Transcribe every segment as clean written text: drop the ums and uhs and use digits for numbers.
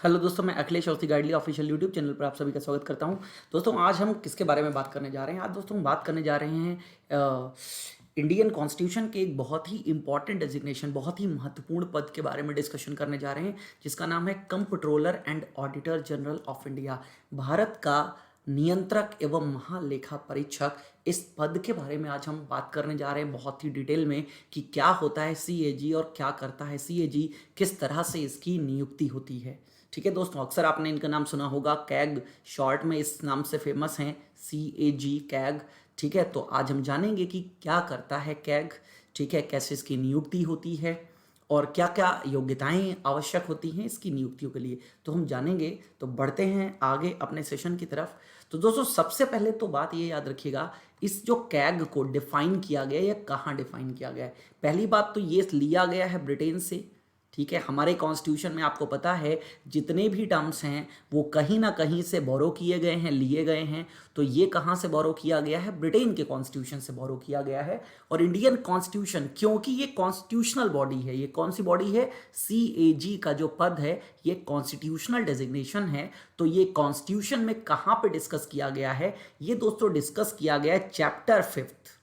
Hello दोस्तों, मैं Akhilesh Awasthi गाइडली official YouTube channel पर आप सभी का स्वागत करता हूं। दोस्तों, आज हम किसके बारे में बात करने जा रहे हैं? आज दोस्तों हम बात करने जा रहे हैं इंडियन कॉन्स्टिट्यूशन के एक बहुत ही इंपॉर्टेंट डेजिग्नेशन, बहुत ही महत्वपूर्ण पद के बारे में डिस्कशन करने जा रहे हैं, जिसका नाम है comptroller and auditor general of India. Bharat का नियंत्रक एवं महालेखा परीक्षक, इस पद के बारे में आज हम बात करने जा रहे हैं बहुत ही डिटेल में कि क्या होता है सीएजी और क्या करता है सीएजी, किस तरह से इसकी नियुक्ति होती है। ठीक है दोस्तों, अक्सर आपने इनका नाम सुना होगा, कैग शॉर्ट में इस नाम से फेमस हैं, सीएजी कैग। ठीक है, तो आज हम जानेंगे कि क्या करता है कैग, ठीक है, कैसे इसकी नियुक्ति होती है और क्या क्या योग्यताएं आवश्यक होती हैं इसकी नियुक्तियों के लिए, तो हम जानेंगे। तो बढ़ते हैं आगे अपने सेशन की तरफ। तो दोस्तों, सबसे पहले तो बात ये याद रखिएगा, इस जो कैग को डिफाइन किया गया है या कहाँ डिफाइन किया गया है। पहली बात तो ये लिया गया है ब्रिटेन से। ठीक है, हमारे कॉन्स्टिट्यूशन में आपको पता है जितने भी टर्म्स हैं वो कहीं ना कहीं से बोरो किए गए हैं, लिए गए हैं। तो ये कहाँ से बोरो किया गया है? ब्रिटेन के कॉन्स्टिट्यूशन से बोरो किया गया है। और इंडियन कॉन्स्टिट्यूशन, क्योंकि ये कॉन्स्टिट्यूशनल बॉडी है, ये कौन सी बॉडी है? सीएजी का जो पद है ये कॉन्स्टिट्यूशनल डेजिग्नेशन है। तो ये कॉन्स्टिट्यूशन में कहाँ पे डिस्कस किया गया है? ये दोस्तों डिस्कस किया गया है चैप्टर 5,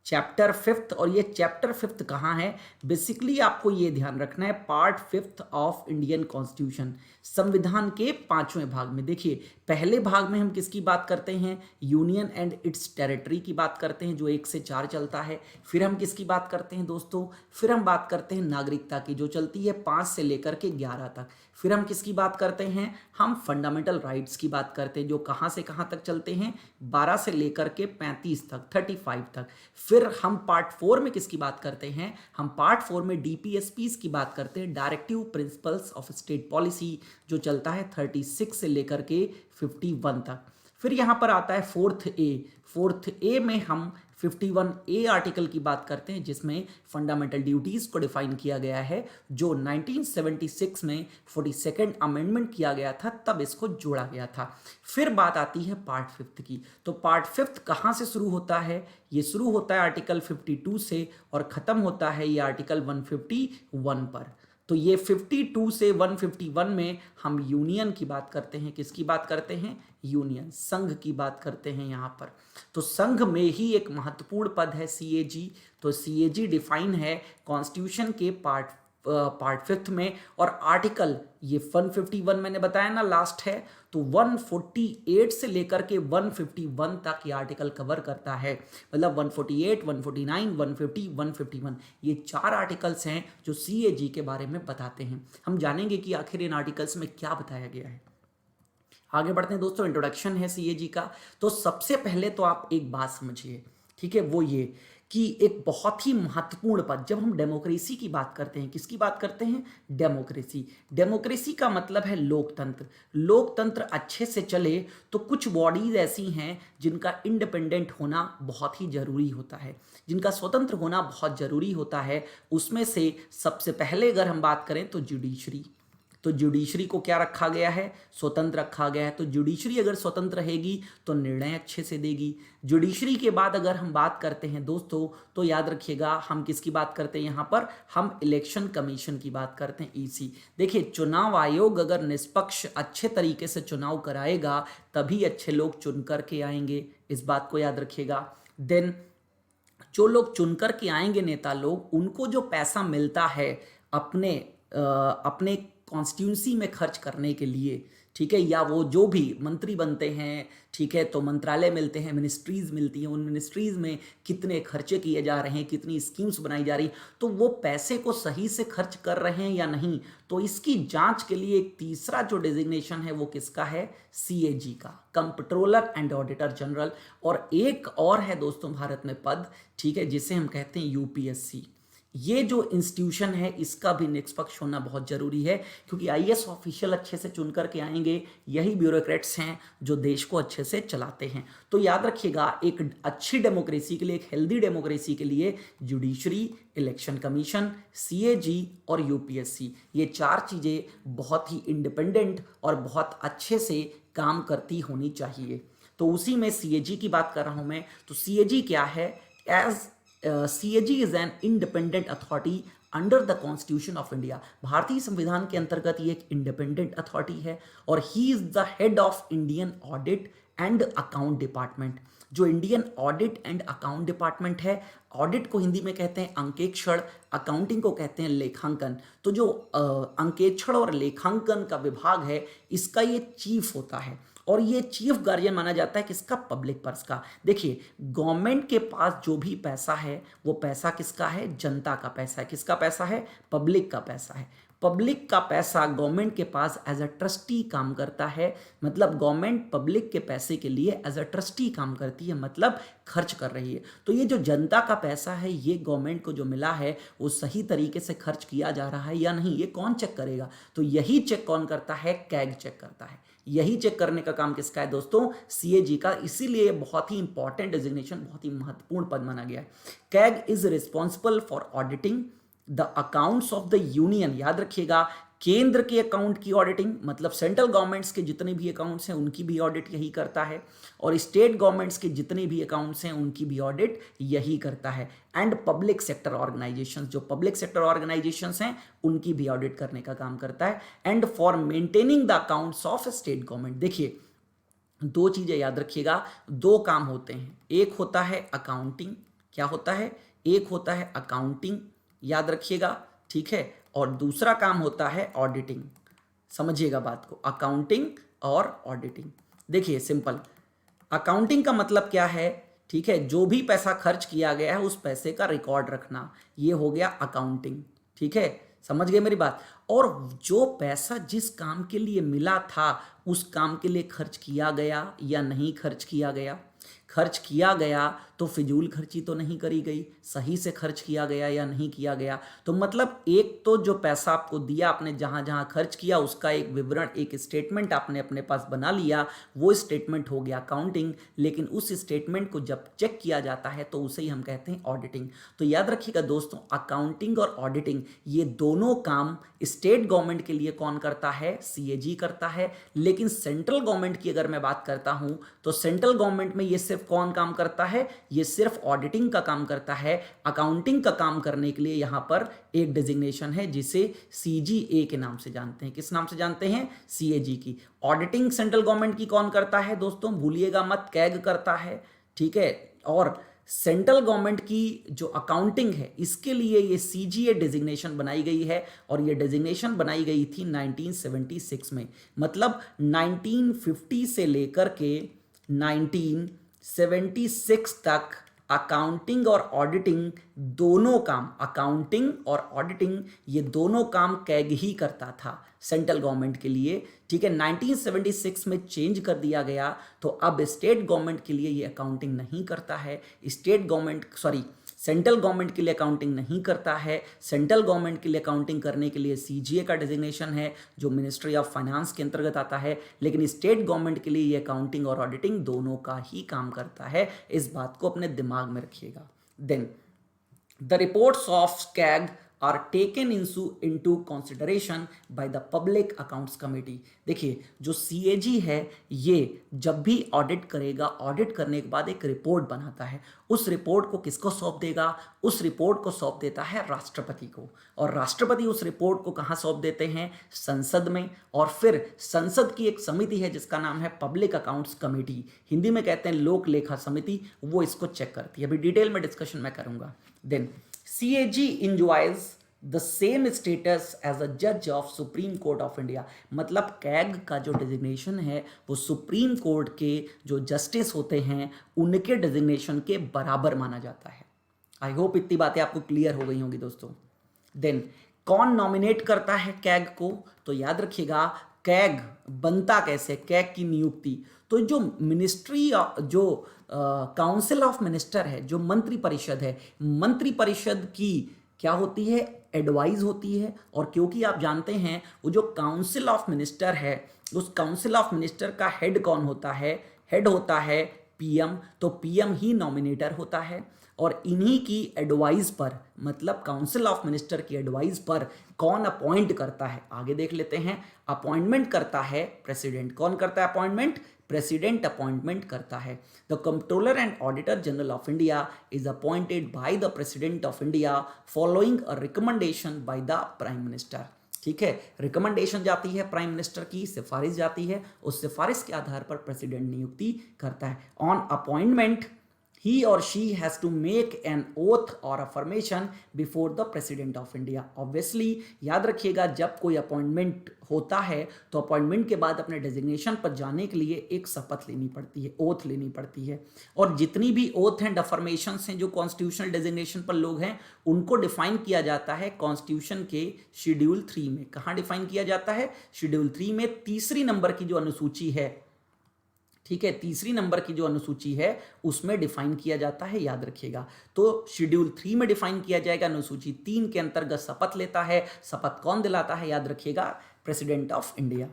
चैप्टर 5। और ये चैप्टर 5 कहाँ है? बेसिकली आपको ये ध्यान रखना है, पार्ट 5 ऑफ इंडियन कॉन्स्टिट्यूशन, संविधान के 5वें भाग में। देखिए, पहले भाग में हम किसकी बात करते हैं? यूनियन एंड इट्स टेरिटरी की बात करते हैं, जो 1 से 4 चलता है। फिर हम किसकी बात करते हैं दोस्तों? फिर हम बात करते हैं नागरिकता की, जो चलती है 5 से लेकर के 11 तक। फिर हम किसकी बात करते हैं? हम फंडामेंटल राइट्स की बात करते हैं, जो कहाँ से कहाँ तक चलते हैं? 12 से लेकर के 35 तक, 35 तक। फिर हम पार्ट 4 में किसकी बात करते हैं? हम पार्ट 4 में डीपीएसपीस की बात करते हैं, directive principles of state policy, जो चलता है 36 से लेकर के 51 तक। फिर यहां पर आता है फोर्थ ए में हम 51A आर्टिकल की बात करते हैं, जिसमें फंडामेंटल ड्यूटीज को डिफाइन किया गया है, जो 1976 में 42nd अमेंडमेंट किया गया था, तब इसको जोड़ा गया था। फिर बात आती है पार्ट 5 की। तो पार्ट 5 कहां से शुरू होता है? ये शुरू होता है आर्टिकल 52 से और खत्म होता है ये आर्टिकल 151 पर। तो ये 52 से 151 में हम यूनियन की बात करते हैं। किसकी बात करते हैं? यूनियन, संघ की बात करते हैं यहां पर। तो संघ में ही एक महत्वपूर्ण पद है सीएजी। तो सीएजी डिफाइन है कॉन्स्टिट्यूशन के पार्ट 5 में। और आर्टिकल ये 151 मैंने बताया ना लास्ट है, तो 148 से लेकर के 151 तक ये आर्टिकल कवर करता है। मतलब 148, 149, 150, 151, ये 4 आर्टिकल्स हैं जो सीएजी के बारे में बताते हैं। हम जानेंगे कि आखिर इन आर्टिकल्स में क्या बताया गया है। आगे बढ़ते हैं दोस्तों, इंट्रोडक्शन है सीएजी का। तो सबसे पहले तो आप एक बात समझिए, ठीक है, वो ये कि एक बहुत ही महत्वपूर्ण पद, जब हम डेमोक्रेसी की बात करते हैं, किसकी बात करते हैं? डेमोक्रेसी। डेमोक्रेसी का मतलब है लोकतंत्र। लोकतंत्र अच्छे से चले तो कुछ बॉडीज ऐसी हैं जिनका इंडिपेंडेंट होना बहुत ही जरूरी होता है, जिनका स्वतंत्र होना बहुत जरूरी होता है। उसमें से सबसे पहले अगर हम बात करें तो जुडिशरी। तो जुडिशरी को क्या रखा गया है? स्वतंत्र रखा गया है। तो जुडिशरी अगर स्वतंत्र रहेगी तो निर्णय अच्छे से देगी। जुडिशरी के बाद अगर हम बात करते हैं दोस्तों, तो याद रखिएगा हम किसकी बात करते हैं यहाँ पर? हम इलेक्शन कमीशन की बात करते हैं, ईसी। देखिए, चुनाव आयोग अगर निष्पक्ष अच्छे तरीके से चुनाव कराएगा तभी अच्छे लोग चुन करके आएंगे, इस बात को याद रखिएगा। देन जो लोग चुन करके आएंगे नेता लोग, उनको जो पैसा मिलता है अपने कॉन्स्टिट्यूंसी में खर्च करने के लिए, ठीक है, या वो जो भी मंत्री बनते हैं, ठीक है, तो मंत्रालय मिलते हैं, मिनिस्ट्रीज मिलती हैं, उन मिनिस्ट्रीज में कितने खर्चे किए जा रहे हैं, कितनी स्कीम्स बनाई जा रही, तो वो पैसे को सही से खर्च कर रहे हैं या नहीं, तो इसकी जांच के लिए एक तीसरा जो डेजिग्नेशन है वो किसका है? सीएजी का, कंप्ट्रोलर एंड ऑडिटर जनरल। और एक और है दोस्तों भारत में पद, ठीक है, जिसे हम कहते हैं यूपीएससी। ये जो इंस्टीट्यूशन है इसका भी निष्पक्ष होना बहुत जरूरी है, क्योंकि आईएएस ऑफिशियल अच्छे से चुन करके आएंगे, यही ब्यूरोक्रेट्स हैं जो देश को अच्छे से चलाते हैं। तो याद रखिएगा, एक अच्छी डेमोक्रेसी के लिए, एक हेल्दी डेमोक्रेसी के लिए जुडिशरी, इलेक्शन कमीशन, सीएजी और यूपीएससी, ये 4 चीजें बहुत ही इंडिपेंडेंट और बहुत अच्छे से काम करती होनी चाहिए। तो उसी में सीएजी की बात कर रहा हूं मैं। तो सीएजी क्या है? As CAG is an independent authority under the constitution of India. भारतीय संविधान के अंतर्गत ये एक इंडिपेंडेंट अथॉरिटी है और he is the head of Indian audit and account department. जो Indian audit and account department है, ऑडिट को हिंदी में कहते हैं अंकेक्षण, अकाउंटिंग को कहते हैं लेखांकन। तो जो अंकेक्षण और लेखांकन का विभाग है, इसका ये चीफ होता है और ये चीफ गार्जियन माना जाता है किसका? पब्लिक पर्स का। देखिए, गवर्नमेंट के पास जो भी पैसा है वो पैसा किसका है? जनता का पैसा है। किसका पैसा है? पब्लिक का पैसा है। पब्लिक का पैसा गवर्नमेंट के पास एज अ ट्रस्टी काम करता है, मतलब गवर्नमेंट पब्लिक के पैसे के लिए एज अ ट्रस्टी काम करती है, मतलब खर्च कर रही है। तो ये जो जनता का पैसा है, ये गवर्नमेंट को जो मिला है वो सही तरीके से खर्च किया जा रहा है या नहीं, ये कौन चेक करेगा? तो यही चेक कौन करता है? कैग चेक करता है। यही चेक करने का काम किसका है दोस्तों? सीएजी का। इसीलिए बहुत ही इंपॉर्टेंट डेजिग्नेशन, बहुत ही महत्वपूर्ण पद माना गया है। CAG is responsible for auditing the accounts of the union. याद रखिएगा, केंद्र के अकाउंट की ऑडिटिंग, मतलब सेंट्रल गवर्नमेंट्स के जितने भी अकाउंट्स हैं उनकी भी ऑडिट यही करता है, और स्टेट गवर्नमेंट्स के जितने भी अकाउंट्स हैं उनकी भी ऑडिट यही करता है। एंड पब्लिक सेक्टर ऑर्गेनाइजेशंस, जो पब्लिक सेक्टर ऑर्गेनाइजेशंस हैं उनकी भी ऑडिट करने का काम करता है। And for maintaining the accounts of state government. देखिए, दो चीजें याद रखिएगा, दो काम होते हैं। एक होता है अकाउंटिंग, क्या होता है? एक होता है अकाउंटिंग, याद रखिएगा, ठीक है, और दूसरा काम होता है ऑडिटिंग। समझिएगा बात को, अकाउंटिंग और ऑडिटिंग। देखिए सिंपल, अकाउंटिंग का मतलब क्या है? ठीक है, जो भी पैसा खर्च किया गया है उस पैसे का रिकॉर्ड रखना, ये हो गया अकाउंटिंग। ठीक है, समझ गए मेरी बात? और जो पैसा जिस काम के लिए मिला था उस काम के लिए खर्च किया गया या नहीं खर्च किया गया। खर्च किया गया तो फिजूल खर्ची तो नहीं करी गई, सही से खर्च किया गया या नहीं किया गया। तो मतलब एक तो जो पैसा आपको दिया, आपने जहां जहां खर्च किया उसका एक विवरण, एक स्टेटमेंट आपने अपने पास बना लिया, वो स्टेटमेंट हो गया अकाउंटिंग। लेकिन उस स्टेटमेंट को जब चेक किया जाता है तो उसे ही हम कहते हैं ऑडिटिंग। तो याद रखिएगा दोस्तों, अकाउंटिंग और ऑडिटिंग ये दोनों काम स्टेट गवर्नमेंट के लिए कौन करता है? सीएजी करता है। लेकिन सेंट्रल गवर्नमेंट की अगर मैं बात करता हूं तो सेंट्रल गवर्नमेंट में ये सिर्फ कौन काम करता है? ये सिर्फ ऑडिटिंग का काम करता है। अकाउंटिंग का काम करने के लिए यहां पर एक डेजिग्नेशन है जिसे सीजीए के नाम से जानते हैं। किस नाम से जानते हैं? सीएजी की। ऑडिटिंग सेंट्रल गवर्नमेंट की कौन करता है दोस्तों? भूलिएगा मत, कैग करता है। ठीक है, और सेंट्रल गवर्नमेंट की जो अकाउंटिंग है इसके लिए ये सीजीए डेजिग्नेशन बनाई गई है, और ये डेजिग्नेशन बनाई गई थी 1976 में। मतलब 1950 से लेकर के 1976 तक अकाउंटिंग और ऑडिटिंग दोनों काम, अकाउंटिंग और ऑडिटिंग ये दोनों काम कैग ही करता था सेंट्रल गवर्नमेंट के लिए। ठीक है, 1976 में चेंज कर दिया गया, तो अब स्टेट गवर्नमेंट के लिए ये अकाउंटिंग नहीं करता है। सेंट्रल गवर्नमेंट के लिए अकाउंटिंग नहीं करता है। सेंट्रल गवर्नमेंट के लिए अकाउंटिंग करने के लिए सीजीए का डेजिग्नेशन है जो मिनिस्ट्री ऑफ फाइनेंस के अंतर्गत आता है। लेकिन स्टेट गवर्नमेंट के लिए ये अकाउंटिंग और ऑडिटिंग दोनों का ही काम करता है। इस बात को अपने दिमाग में रखिएगा। Then the reports of CAG are taken into consideration by the public accounts committee। देखिए, जो सीएजी है ये जब भी ऑडिट करेगा, ऑडिट करने के बाद एक रिपोर्ट बनाता है। उस रिपोर्ट को किसको सौंप देगा? उस रिपोर्ट को सौंप देता है राष्ट्रपति को, और राष्ट्रपति उस रिपोर्ट को कहाँ सौंप देते हैं? संसद में। और फिर संसद की एक समिति है जिसका नाम है पब्लिक अकाउंट्स कमेटी, हिंदी में कहते हैं लोक लेखा समिति, वो इसको चेक करती है। अभी डिटेल में डिस्कशन मैं करूंगा। Then CAG enjoys the same status as a judge of Supreme Court of India। मतलब कैग का जो डेजिग्नेशन है वो सुप्रीम कोर्ट के जो जस्टिस होते हैं उनके डेजिग्नेशन के बराबर माना जाता है। आई होप इतनी बातें आपको क्लियर हो गई होंगी दोस्तों। देन कौन नॉमिनेट करता है कैग को? तो याद रखिएगा, कैग बनता कैसे, कैग की नियुक्ति, तो जो मिनिस्ट्री, जो काउंसिल ऑफ मिनिस्टर है, जो मंत्री परिषद है, मंत्री परिषद की क्या होती है? एडवाइस होती है। और क्योंकि आप जानते हैं वो जो काउंसिल ऑफ मिनिस्टर है, उस काउंसिल ऑफ मिनिस्टर का हेड कौन होता है? हेड होता है पीएम। तो पीएम ही नॉमिनेटर होता है। और इन्हीं की एडवाइस पर, मतलब काउंसिल ऑफ मिनिस्टर की एडवाइस पर कौन अपॉइंट करता है, आगे देख लेते हैं। अपॉइंटमेंट करता है प्रेसिडेंट। कौन करता है अपॉइंटमेंट? प्रेसिडेंट अपॉइंटमेंट करता है। The controller and auditor general of India is appointed by the president of India following a recommendation by the prime minister. ठीक है, रिकमेंडेशन जाती है प्राइम मिनिस्टर की, सिफारिश जाती है, उस सिफारिश के आधार पर प्रेसिडेंट नियुक्ति करता है। On appointment he or she has to make an oath or affirmation before the president of India। obviously याद रखिएगा, जब कोई अपॉइंटमेंट होता है तो अपॉइंटमेंट के बाद अपने डेजिग्नेशन पर जाने के लिए एक शपथ लेनी पड़ती है, ओथ लेनी पड़ती है। और जितनी भी ओथ एंड अफर्मेशन हैं जो कॉन्स्टिट्यूशनल डेजिग्नेशन पर लोग हैं, उनको डिफाइन किया जाता है कॉन्स्टिट्यूशन के शेड्यूल 3 में। कहाँ डिफाइन किया जाता है? शेड्यूल 3 में, तीसरी नंबर की जो अनुसूची है, ठीक है, तीसरी नंबर की जो अनुसूची है उसमें डिफाइन किया जाता है, याद रखिएगा। तो शेड्यूल 3 में डिफाइन किया जाएगा, अनुसूची 3 के अंतर्गत शपथ लेता है। शपथ कौन दिलाता है? याद रखिएगा, प्रेसिडेंट ऑफ इंडिया।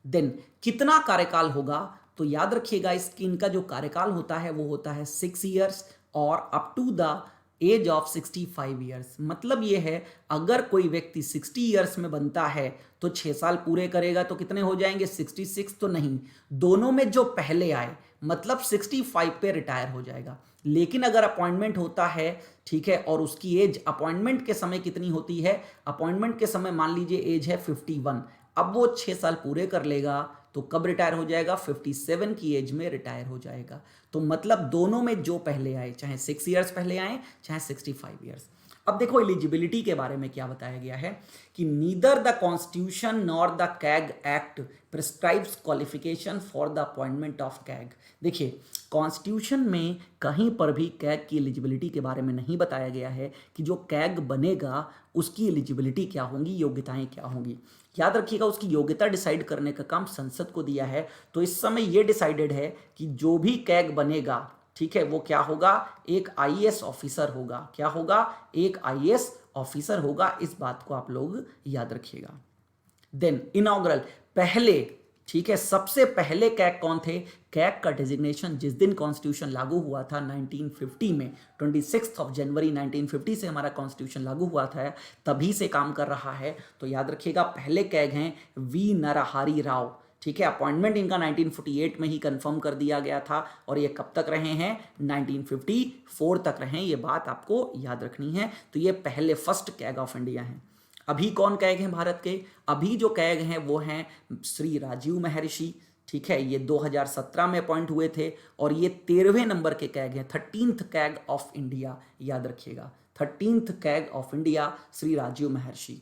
देन कितना कार्यकाल होगा? तो याद रखिएगा, इनका जो कार्यकाल होता है वो होता है 6 ईयर्स और up to the age of 65 years. मतलब ये है, अगर कोई व्यक्ति 60 ईयर्स में बनता है तो 6 साल पूरे करेगा तो कितने हो जाएंगे? 66 तो नहीं, दोनों में जो पहले आए, मतलब 65 पे रिटायर हो जाएगा। लेकिन अगर अपॉइंटमेंट होता है, ठीक है, और उसकी एज अपॉइंटमेंट के समय कितनी होती है? अपॉइंटमेंट के समय मान लीजिए एज है 51, अब वो 6 साल पूरे कर लेगा तो कब रिटायर हो जाएगा? 57 की एज में रिटायर हो जाएगा। तो मतलब दोनों में जो पहले आए, चाहे 6 ईयर्स पहले आए चाहे 65 ईयर्स। अब देखो एलिजिबिलिटी के बारे में क्या बताया गया है कि neither the constitution nor the CAG act prescribes qualification for the appointment of CAG. देखिए, कॉन्स्टिट्यूशन में कहीं पर भी कैग की एलिजिबिलिटी के बारे में नहीं बताया गया है कि जो कैग बनेगा उसकी एलिजिबिलिटी क्या होंगी, योग्यताएं क्या होंगी। याद रखिएगा, उसकी योग्यता डिसाइड करने का काम संसद को दिया है। तो इस समय यह डिसाइडेड है कि जो भी कैग बनेगा, ठीक है, वो क्या होगा? एक आईएएस ऑफिसर होगा। क्या होगा? एक आईएएस ऑफिसर होगा। इस बात को आप लोग याद रखिएगा। देन इनॉग्रल, पहले, ठीक है, सबसे पहले कैग कौन थे? कैग का डेजिग्नेशन जिस दिन कॉन्स्टिट्यूशन लागू हुआ था 1950 में, 26 जनवरी 1950 से हमारा कॉन्स्टिट्यूशन लागू हुआ था, तभी से काम कर रहा है। तो याद रखिएगा, पहले कैग हैं वी नरहरि राव। ठीक है, अपॉइंटमेंट इनका 1948 में ही कंफर्म कर दिया गया था और ये कब तक रहे हैं? 1954 तक रहे हैं। ये बात आपको याद रखनी है। तो ये पहले फर्स्ट कैग ऑफ इंडिया हैं। अभी कौन कैग हैं भारत के? अभी जो कैग हैं वो हैं श्री राजीव महर्षि। ठीक है, ये 2017 में अपॉइंट हुए थे और ये 13वें नंबर के कैग हैं, 13th कैग ऑफ इंडिया। याद रखिएगा, 13th CAG of India Shri Rajiv Mahrishi.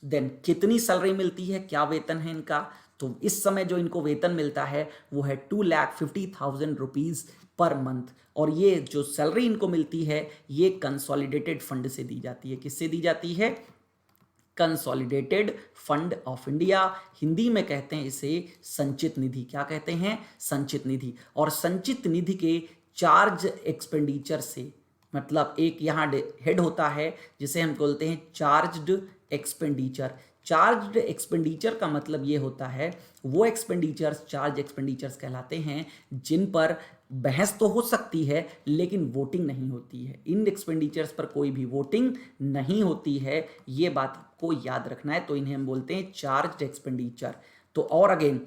Then कितनी सैलरी मिलती है, क्या वेतन है इनका? तो इस समय जो इनको वेतन मिलता है वो है 2,50,000 रुपीज़ पर मंथ। और ये जो सैलरी इनको मिलती है ये कंसोलिडेटेड फंड से दी जाती है। किससे दी जाती है? Consolidated fund of India. Hindi में कहते हैं इसे संचित निधि। क्या कहते हैं? संचित निधि। और संचित निधि के चार्ज एक्सपेंडिचर से, मतलब एक यहाँ हेड होता है जिसे हम बोलते हैं चार्ज्ड एक्सपेंडिचर। चार्ज्ड एक्सपेंडिचर का मतलब ये होता है, वो एक्सपेंडिचर्स चार्ज एक्सपेंडिचर्स कहलाते हैं जिन पर बहस तो हो सकती है लेकिन वोटिंग नहीं होती है। इन एक्सपेंडिचर्स पर कोई भी वोटिंग नहीं होती है, ये बात को याद रखना है। तो इन्हें हम बोलते हैं चार्ज्ड एक्सपेंडिचर। तो और अगेन,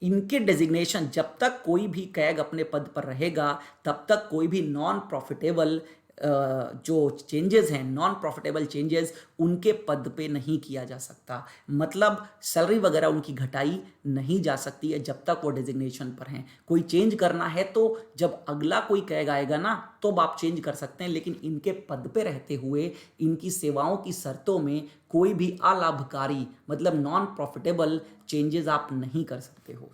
इनके डेजिग्नेशन, जब तक कोई भी कैग अपने पद पर रहेगा तब तक कोई भी नॉन प्रॉफिटेबल जो चेंजेस हैं, नॉन प्रॉफिटेबल चेंजेस, उनके पद पे नहीं किया जा सकता। मतलब सैलरी वगैरह उनकी घटाई नहीं जा सकती है जब तक वो डेजिग्नेशन पर हैं। कोई चेंज करना है तो जब अगला कोई कैग आएगा ना, तो आप चेंज कर सकते हैं, लेकिन इनके पद पे रहते हुए इनकी सेवाओं की शर्तों में कोई भी अलाभकारी, मतलब नॉन प्रॉफिटेबल चेंजेस आप नहीं कर सकते हो।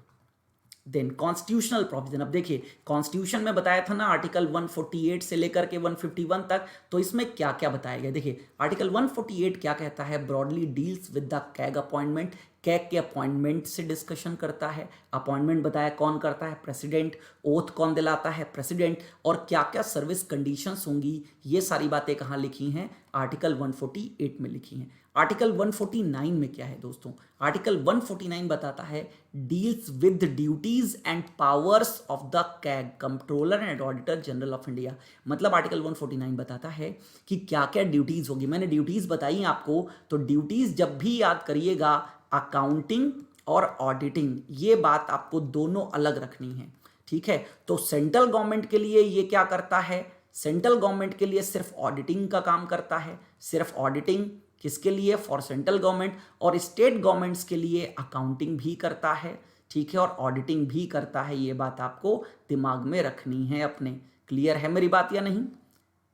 Then constitutional provision. अब देखिए, कॉन्स्टिट्यूशन में बताया था ना आर्टिकल 148 से लेकर के 151 तक, तो इसमें क्या क्या बताया गया। देखिए, आर्टिकल 148 क्या कहता है? Broadly deals with the CAG appointment. CAG के अपॉइंटमेंट से डिस्कशन करता है। अपॉइंटमेंट बताया कौन करता है? प्रेसिडेंट। ओथ कौन दिलाता है? प्रेसिडेंट। और क्या क्या सर्विस कंडीशंस होंगी, ये सारी बातें कहाँ लिखी हैं? आर्टिकल 148 में लिखी हैं। आर्टिकल 149 में क्या है दोस्तों? आर्टिकल 149 बताता है deals with duties and powers of the CAG, controller and auditor general of India. मतलब आर्टिकल 149 बताता है कि क्या क्या ड्यूटीज होगी। मैंने ड्यूटीज बताई आपको, तो ड्यूटीज जब भी याद करिएगा अकाउंटिंग और ऑडिटिंग, ये बात आपको दोनों अलग रखनी है, ठीक है। तो सेंट्रल गवर्नमेंट के लिए ये क्या करता है? सेंट्रल गवर्नमेंट के लिए सिर्फ ऑडिटिंग का काम करता है, सिर्फ ऑडिटिंग किसके लिए? For central government. और स्टेट गवर्नमेंट्स के लिए अकाउंटिंग भी करता है, ठीक है, और ऑडिटिंग भी करता है। ये बात आपको दिमाग में रखनी है अपने। क्लियर है मेरी बात या नहीं?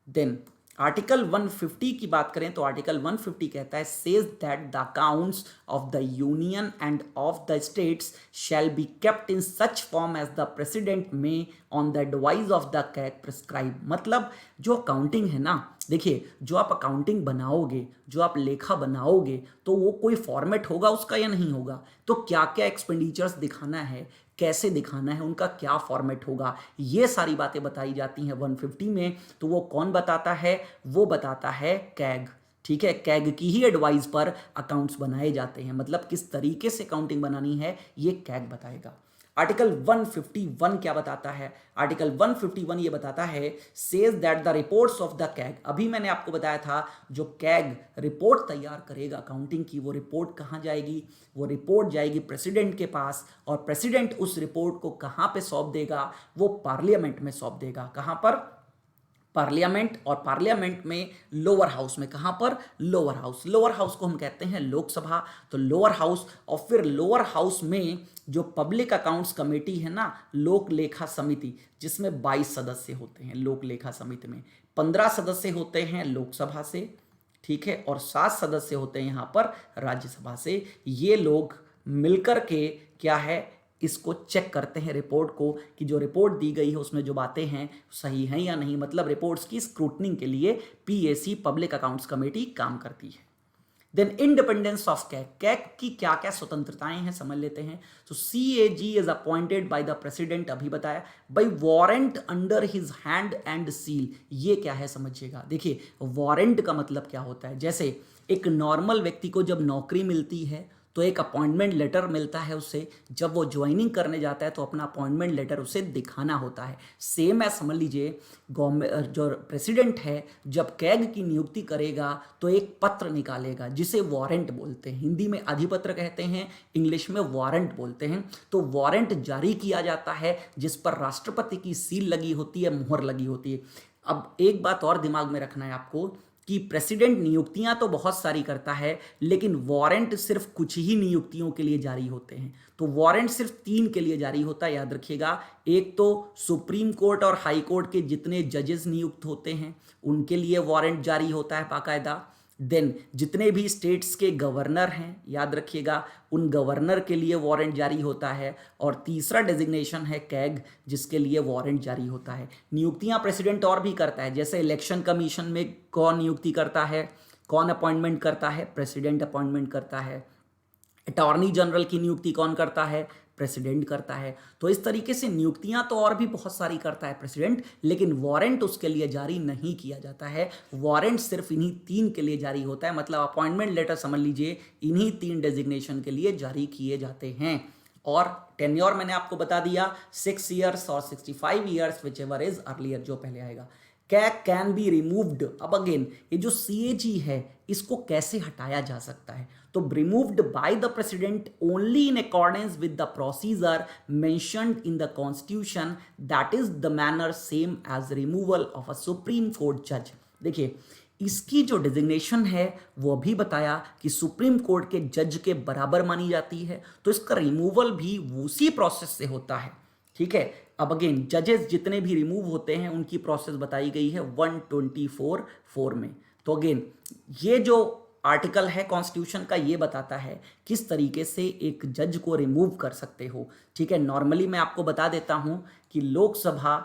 देन आर्टिकल 150 की बात करें तो आर्टिकल 150 कहता है says that the accounts of the union and of the states shall be kept in such form as the president may on the advice of the CAG prescribe. मतलब जो accounting है ना, देखिए जो आप अकाउंटिंग बनाओगे, जो आप लेखा बनाओगे, तो वो कोई फॉर्मेट होगा उसका या नहीं होगा? तो क्या क्या एक्सपेंडिचर्स दिखाना है, कैसे दिखाना है, उनका क्या फॉर्मेट होगा, ये सारी बातें बताई जाती हैं 150 में। तो वो कौन बताता है? वो बताता है कैग, ठीक है। कैग की ही एडवाइस पर अकाउंट्स बनाए जाते हैं। मतलब किस तरीके से अकाउंटिंग बनानी है ये कैग बताएगा। आर्टिकल 151 क्या बताता है? आर्टिकल 151 ये बताता है says that the reports of the CAG. अभी मैंने आपको बताया था जो कैग रिपोर्ट तैयार करेगा अकाउंटिंग की, वो रिपोर्ट कहाँ जाएगी? वो रिपोर्ट जाएगी प्रेसिडेंट के पास, और प्रेसिडेंट उस रिपोर्ट को कहाँ पे सौंप देगा? वो पार्लियामेंट में सौंप देगा। कहाँ पर? पार्लियामेंट। और पार्लियामेंट में लोअर हाउस में, कहां पर? Lower house. लोअर हाउस को हम कहते हैं लोकसभा। तो लोअर हाउस, और फिर लोअर हाउस में जो पब्लिक अकाउंट्स कमेटी है ना, लोक लेखा समिति, जिसमें 22 सदस्य होते हैं। लोक लेखा समिति में 15 सदस्य होते हैं लोकसभा से, ठीक है, और 7 सदस्य होते हैं यहां पर राज्यसभा से। ये लोग मिलकर के क्या है, इसको चेक करते हैं रिपोर्ट को, कि जो रिपोर्ट दी गई है उसमें जो बातें हैं सही हैं या नहीं। मतलब रिपोर्ट्स की स्क्रूटनिंग के लिए पीएसी, पब्लिक अकाउंट्स कमेटी, काम करती है। Then independence of CAG. CAG की क्या क्या स्वतंत्रताएं हैं समझ लेते हैं। तो CAG is appointed by the president, अभी बताया, by warrant under his hand and seal. ये क्या है समझिएगा। देखिए वारंट का मतलब क्या होता है? जैसे एक नॉर्मल व्यक्ति को जब नौकरी मिलती है तो एक अपॉइंटमेंट लेटर मिलता है उसे, जब वो ज्वाइनिंग करने जाता है तो अपना अपॉइंटमेंट लेटर उसे दिखाना होता है। सेम है, समझ लीजिए गवर्नमेंट, जो प्रेसिडेंट है जब कैग की नियुक्ति करेगा तो एक पत्र निकालेगा जिसे वारंट बोलते हैं। हिंदी में अधिपत्र कहते हैं, इंग्लिश में वारंट बोलते हैं। तो वारंट जारी किया जाता है जिस पर राष्ट्रपति की सील लगी होती है, मुहर लगी होती है। अब एक बात और दिमाग में रखना है आपको कि प्रेसिडेंट नियुक्तियां तो बहुत सारी करता है, लेकिन वारंट सिर्फ कुछ ही नियुक्तियों के लिए जारी होते हैं। तो वारंट सिर्फ 3 के लिए जारी होता है, याद रखिएगा। एक तो सुप्रीम कोर्ट और हाई कोर्ट के जितने जजेस नियुक्त होते हैं उनके लिए वारंट जारी होता है बाकायदा। देन जितने भी स्टेट्स के गवर्नर हैं, याद रखिएगा, उन गवर्नर के लिए वारंट जारी होता है। और तीसरा डेजिग्नेशन है कैग, जिसके लिए वारंट जारी होता है। नियुक्तियां प्रेसिडेंट और भी करता है, जैसे इलेक्शन कमीशन में कौन नियुक्ति करता है, कौन अपॉइंटमेंट करता है? प्रेसिडेंट अपॉइंटमेंट करता है। अटॉर्नी जनरल की नियुक्ति कौन करता है? प्रेसिडेंट करता है। तो इस तरीके से नियुक्तियां तो और भी बहुत सारी करता है प्रेसिडेंट, लेकिन वारंट उसके लिए जारी नहीं किया जाता है। वारंट सिर्फ इन्हीं 3 के लिए जारी होता है। मतलब अपॉइंटमेंट लेटर समझ लीजिए इन्हीं 3 डेजिग्नेशन के लिए जारी किए जाते हैं। और टेन्योर मैंने आपको बता दिया 6 ईयर्स और 65 years, whichever is earlier, जो पहले आएगा। Can be removed. अब अगेन ये जो सीएजी है इसको कैसे हटाया जा सकता है? तो removed by the president only in accordance with the procedure mentioned in the constitution, that is the manner same as removal of a supreme court जज। देखिए इसकी जो डिजिग्नेशन है वो अभी बताया कि सुप्रीम कोर्ट के जज के बराबर मानी जाती है, तो इसका रिमूवल भी उसी प्रोसेस से होता है, ठीक है। अब अगेन जजेस जितने भी रिमूव होते हैं उनकी प्रोसेस बताई गई है 124(4) में। तो अगेन ये जो आर्टिकल है कॉन्स्टिट्यूशन का, ये बताता है किस तरीके से एक जज को रिमूव कर सकते हो, ठीक है। नॉर्मली मैं आपको बता देता हूं कि लोकसभा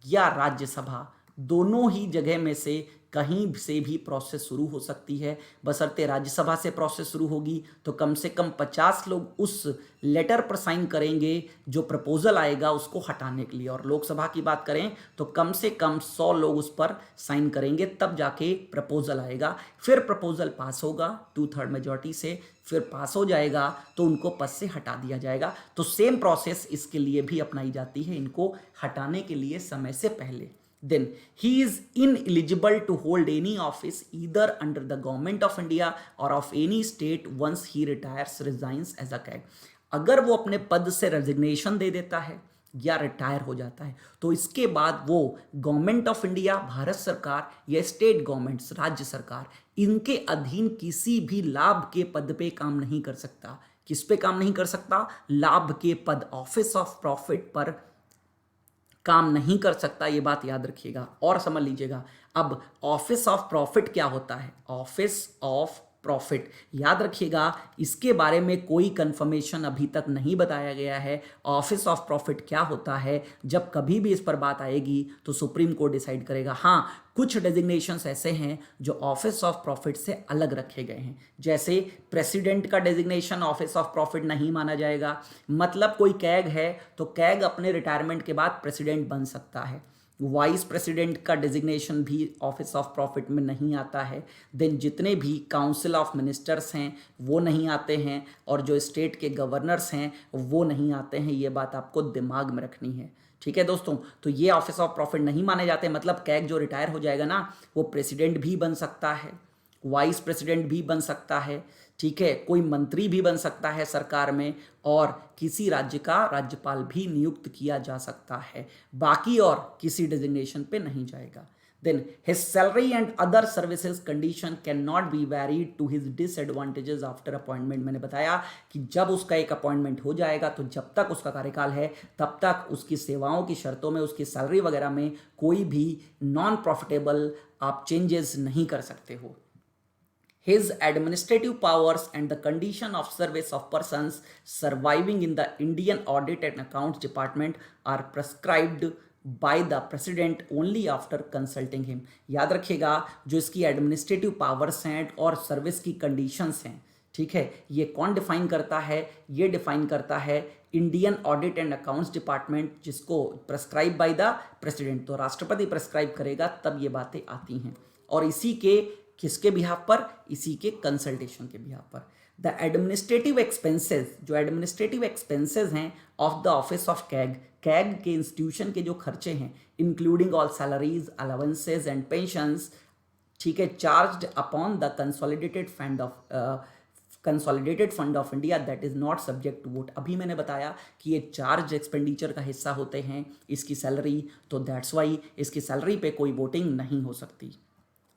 या राज्यसभा दोनों ही जगह में से कहीं से भी प्रोसेस शुरू हो सकती है, बशर्ते राज्यसभा से प्रोसेस शुरू होगी तो कम से कम 50 लोग उस लेटर पर साइन करेंगे जो प्रपोजल आएगा उसको हटाने के लिए, और लोकसभा की बात करें तो कम से कम 100 लोग उस पर साइन करेंगे, तब जाके प्रपोजल आएगा। फिर प्रपोजल पास होगा 2/3 मेजॉरिटी से, फिर पास हो जाएगा तो उनको पद से हटा दिया जाएगा। तो सेम प्रोसेस इसके लिए भी अपनाई जाती है, इनको हटाने के लिए समय से पहले। Then he is ineligible to hold any office either under the government of India or of any state once he retires, resigns as a CAG। अगर वो अपने पद से रेजिग्नेशन दे देता है या रिटायर हो जाता है तो इसके बाद वो गवर्नमेंट ऑफ इंडिया, भारत सरकार, या स्टेट गवर्नमेंट्स, राज्य सरकार, इनके अधीन किसी भी लाभ के पद पे काम नहीं कर सकता। किस पे काम नहीं कर सकता? लाभ के पद, ऑफिस ऑफ प्रॉफिट पर काम नहीं कर सकता। ये बात याद रखिएगा और समझ लीजिएगा। अब ऑफिस ऑफ प्रॉफिट क्या होता है? ऑफिस ऑफ प्रॉफिट याद रखिएगा, इसके बारे में कोई कंफर्मेशन अभी तक नहीं बताया गया है। ऑफिस ऑफ प्रॉफिट क्या होता है, जब कभी भी इस पर बात आएगी तो सुप्रीम कोर्ट डिसाइड करेगा। हाँ, कुछ डेजिग्नेशंस ऐसे हैं जो ऑफिस ऑफ प्रॉफिट से अलग रखे गए हैं, जैसे प्रेसिडेंट का डेजिग्नेशन ऑफिस ऑफ प्रॉफिट नहीं माना जाएगा। मतलब कोई कैग है तो कैग अपने रिटायरमेंट के बाद प्रेसिडेंट बन सकता है। वाइस प्रेसिडेंट का डेजिग्नेशन भी ऑफिस ऑफ प्रॉफिट में नहीं आता है। देन जितने भी काउंसिल ऑफ मिनिस्टर्स हैं वो नहीं आते हैं, और जो स्टेट के गवर्नर्स हैं वो नहीं आते हैं। ये बात आपको दिमाग में रखनी है, ठीक है दोस्तों। तो ये ऑफिस ऑफ प्रॉफिट नहीं माने जाते। मतलब कैग जो रिटायर हो जाएगा ना, वो प्रेसिडेंट भी बन सकता है, वाइस प्रेसिडेंट भी बन सकता है, ठीक है, कोई मंत्री भी बन सकता है सरकार में, और किसी राज्य का राज्यपाल भी नियुक्त किया जा सकता है। बाकी और किसी डेजिग्नेशन पे नहीं जाएगा। Then his salary and other services condition can not be varied to his disadvantages after appointment. मैंने बताया कि जब उसका एक अपॉइंटमेंट हो जाएगा तो जब तक उसका कार्यकाल है तब तक उसकी सेवाओं की शर्तों में, उसकी सैलरी वगैरह में कोई भी नॉन प्रॉफिटेबल आप चेंजेस नहीं कर सकते हो। His administrative powers and the condition of service of persons surviving in the Indian Audit and Accounts Department are prescribed by the President only after consulting him। याद रखिएगा, जो इसकी एडमिनिस्ट्रेटिव पावर्स हैं और सर्विस की कंडीशंस हैं, ठीक है, ये कौन डिफाइन करता है? ये डिफाइन करता है Indian audit and accounts department, जिसको प्रेस्क्राइब बाय द प्रेसिडेंट। तो राष्ट्रपति प्रेस्क्राइब करेगा तब ये बातें आती हैं, और इसी के किसके बिहाफ पर? इसी के कंसल्टेशन के बिहाफ पर। द एडमिनिस्ट्रेटिव एक्सपेंसेस, जो एडमिनिस्ट्रेटिव एक्सपेंसेस हैं of the office of CAG, CAG के इंस्टीट्यूशन के जो खर्चे हैं, including all salaries, allowances and pensions, ठीक है, charged upon the consolidated fund of India that is not subject to vote. अभी मैंने बताया कि ये चार्ज एक्सपेंडिचर का हिस्सा होते हैं इसकी सैलरी, तो दैट्स वाई इसकी सैलरी पे कोई वोटिंग नहीं हो सकती।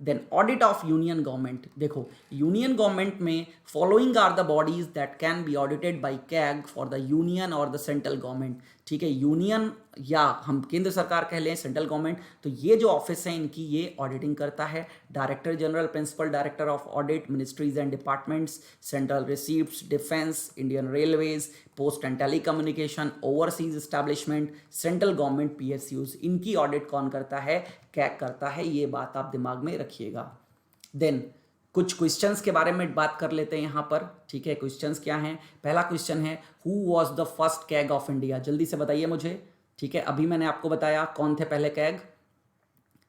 Then audit of union government, देखो यूनियन गवर्नमेंट में following are the bodies that can be audited by CAG for the union और द सेंट्रल गवर्नमेंट, ठीक है, यूनियन या हम केंद्र सरकार कह लें, सेंट्रल गवर्नमेंट, तो ये जो ऑफिस है इनकी ये ऑडिटिंग करता है। Director general, principal director of audit, ministries and departments, central receipts, defence, Indian railways, post and telecommunication, overseas establishment, central government PSUs, इनकी ऑडिट कौन करता है? कैग करता है। ये बात आप दिमाग में रखिएगा। देन कुछ क्वेश्चंस के बारे में बात कर लेते हैं यहाँ पर, ठीक है। क्वेश्चंस क्या हैं? पहला क्वेश्चन है who was the first CAG of India? जल्दी से बताइए मुझे, ठीक है। अभी मैंने आपको बताया कौन थे पहले कैग,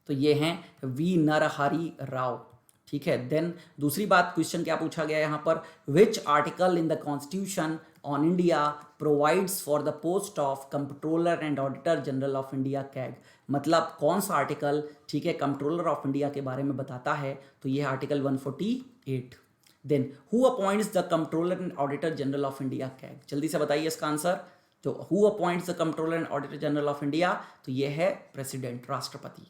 तो ये हैं वी नरहरि राव, ठीक है। देन दूसरी बात, क्वेश्चन क्या पूछा गया यहाँ पर? Which article in the constitution on India provides for the post of controller and auditor general of India CAG? मतलब कौन सा आर्टिकल, ठीक है, कंट्रोलर ऑफ इंडिया के बारे में बताता है? तो ये article 148। Then who appoints the controller and auditor general of India CAG? जल्दी से बताइए इसका आंसर। तो who appoints the controller and auditor general of India? तो ये है प्रेसिडेंट, राष्ट्रपति।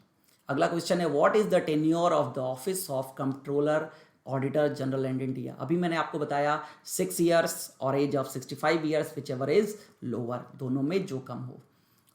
अगला क्वेश्चन है what is the tenure of the office of controller auditor general and India? अभी मैंने आपको बताया 6 ईयर्स और age of 65 years, whichever is lower, दोनों में जो कम हो।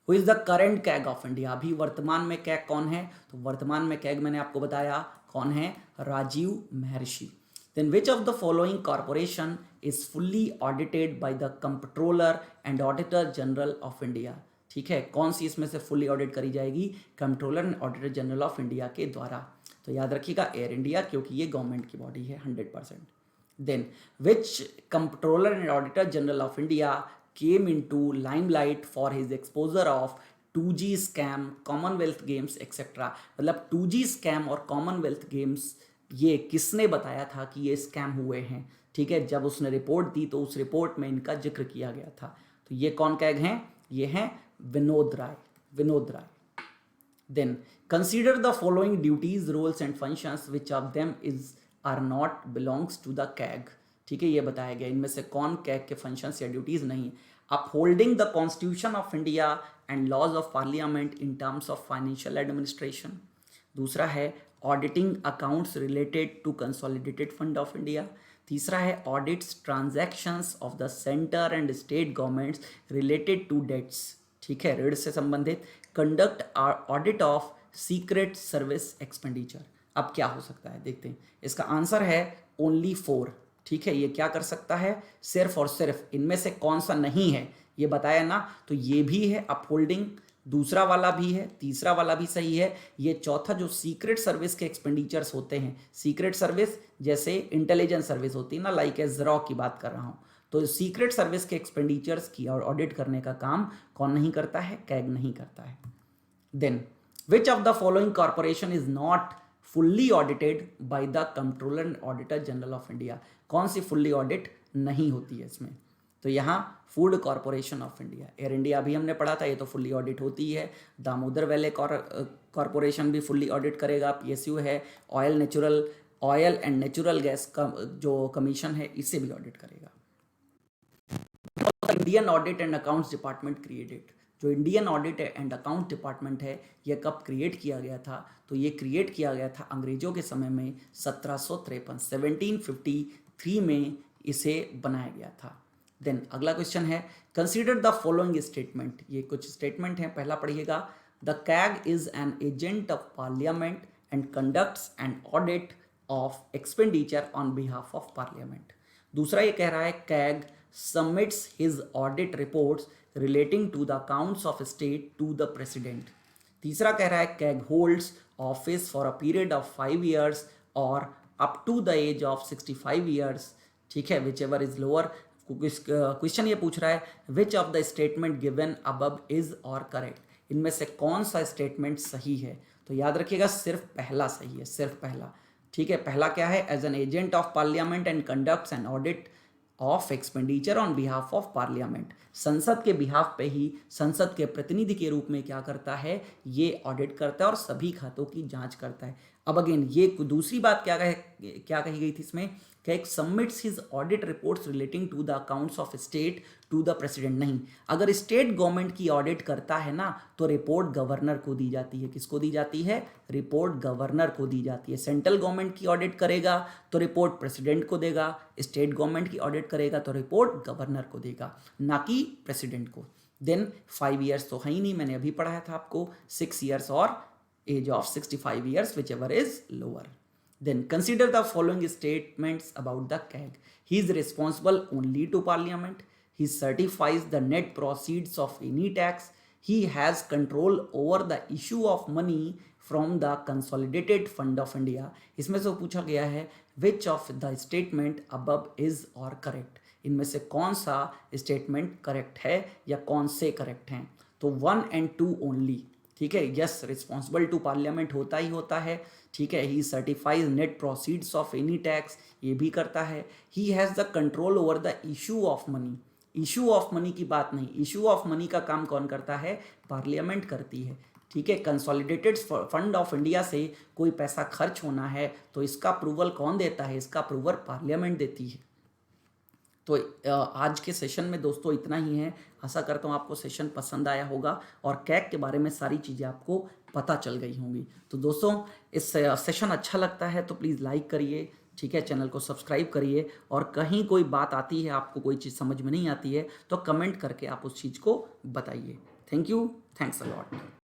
Who is the current CAG of India? अभी वर्तमान में कैग कौन है? तो वर्तमान में कैग मैंने आपको बताया कौन है, Rajiv Mahrishi. Then which of the following corporation is fully audited by the controller and auditor general of India? ठीक है, कौन सी इसमें से फुल्ली ऑडिट करी जाएगी? Controller and auditor general of India के द्वारा। तो याद रखिएगा एयर इंडिया, क्योंकि ये गवर्नमेंट की बॉडी है 100%. Then, which Comptroller and Auditor General of India came into limelight for his exposure of 2G scam, Commonwealth Games, etc. मतलब 2G scam और Commonwealth Games ये किसने बताया था कि ये स्कैम हुए हैं? ठीक है, जब उसने रिपोर्ट दी तो उस रिपोर्ट में इनका जिक्र किया गया था. तो ये कौन कैग हैं? ये हैं Vinod Rai. Vinod Rai. Then consider the following duties, roles and functions, which of them is are not belongs to the CAG. ठीक है, ये बताया गया इनमें से कौन कैग के फंक्शंस या ड्यूटीज नहीं. Upholding the constitution of India and laws of parliament in terms of financial administration. दूसरा है auditing accounts related to consolidated fund of India. तीसरा है audits transactions of the centre and state governments related to debts. ठीक है, ऋण से संबंधित. Conduct audit of secret service expenditure. अब क्या हो सकता है देखते हैं. इसका आंसर है ओनली 4. ठीक है, ये क्या कर सकता है? सिर्फ और सिर्फ इनमें से कौन सा नहीं है ये बताया ना, तो ये भी है अपहोल्डिंग, दूसरा वाला भी है, तीसरा वाला भी सही है. ये चौथा जो सीक्रेट सर्विस के एक्सपेंडिचर्स होते हैं, सीक्रेट सर्विस जैसे इंटेलिजेंस सर्विस होती है ना, लाइक एज रॉ की बात कर रहा हूँ, तो सीक्रेट सर्विस के एक्सपेंडिचर्स की और ऑडिट करने का काम कौन नहीं करता है? कैग नहीं करता है. Then which of the following corporation is not fully audited by the controller and auditor general of India. कौन सी फुल्ली ऑडिट नहीं होती है इसमें? तो यहाँ food corporation of India. Air India अभी हमने पढ़ा था, ये तो फुल्ली ऑडिट होती है. दामोदर वैले कॉर्पोरेशन भी फुल्ली ऑडिट करेगा. पीएसयू है. ऑयल एंड नेचुरल गैस का जो कमीशन है इसे भी ऑडिट करेगा. Indian audit and accounts department created. जो Indian audit and account department है ये कब क्रिएट किया गया था? तो ये क्रिएट किया गया था अंग्रेजों के समय में 1753 में इसे बनाया गया था. देन अगला क्वेश्चन है कंसीडर द फॉलोइंग स्टेटमेंट. ये कुछ स्टेटमेंट हैं, पहला पढ़िएगा. The CAG is an agent of parliament and conducts an audit of expenditure on behalf of parliament. दूसरा ये कह रहा है CAG submits his audit reports relating to the accounts of state to the president. तीसरा कह रहा है CAG holds office for a period of 5 years or up to the age of 65 years. ठीक है, whichever is lower. क्वेश्चन ये पूछ रहा है which of the statement given above is or correct. इनमें से कौन सा स्टेटमेंट सही है? तो याद रखिएगा सिर्फ पहला सही है, सिर्फ पहला. ठीक है, पहला क्या है? As an agent of parliament and conducts an audit of expenditure on behalf of parliament. संसद के बिहाफ पे ही, संसद के प्रतिनिधि के रूप में क्या करता है? ये ऑडिट करता है और सभी खातों की जांच करता है. अब अगेन ये दूसरी बात क्या कही गई थी इसमें कि एक submits his audit reports relating to the accounts of state to the president. नहीं, अगर स्टेट गवर्नमेंट की ऑडिट करता है ना तो रिपोर्ट गवर्नर को दी जाती है. किसको दी जाती है? रिपोर्ट गवर्नर को दी जाती है. सेंट्रल गवर्नमेंट की ऑडिट करेगा तो रिपोर्ट प्रेसिडेंट को देगा. स्टेट गवर्नमेंट की ऑडिट करेगा तो रिपोर्ट गवर्नर को देगा, ना कि प्रेसिडेंट को. देन 5 ईयर्स तो है ही नहीं, मैंने अभी पढ़ाया था आपको. 6 ईयर्स और age of 65 years, whichever is lower. Then consider the following statements about the CAG. He is responsible only to Parliament. He certifies the net proceeds of any tax. He has control over the issue of money from the Consolidated Fund of India. इसमें से पूछा गया है which of the statement above is or correct. इनमें से कौन सा statement correct है या कौन से करेक्ट हैं? तो 1 and 2 ओनली. ठीक है, यस, रिस्पॉन्सिबल टू पार्लियामेंट होता ही होता है. ठीक है, he certifies net proceeds of any tax, ये भी करता है. He has the control over the issue of money. Issue of money की बात नहीं, इशू ऑफ मनी का काम कौन करता है? पार्लियामेंट करती है. ठीक है, कंसोलिडेटेड फंड ऑफ इंडिया से कोई पैसा खर्च होना है तो इसका अप्रूवल कौन देता है? इसका अप्रूवल पार्लियामेंट देती है. तो आज के सेशन में दोस्तों इतना ही है. आशा करता हूँ आपको सेशन पसंद आया होगा और कैग के बारे में सारी चीज़ें आपको पता चल गई होंगी. तो दोस्तों इस सेशन अच्छा लगता है तो प्लीज़ लाइक करिए. ठीक है, चैनल को सब्सक्राइब करिए और कहीं कोई बात आती है, आपको कोई चीज़ समझ में नहीं आती है तो कमेंट करके आप उस चीज़ को बताइए. Thank you, thanks a lot.